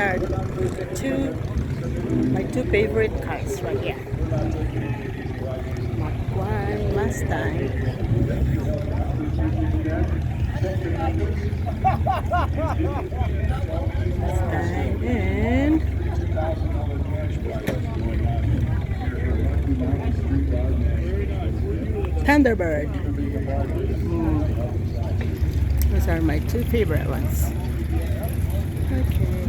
are my two favorite cars right here. Mark 1 Mustang. Mustang and Thunderbird. Those are my two favorite ones. Okay.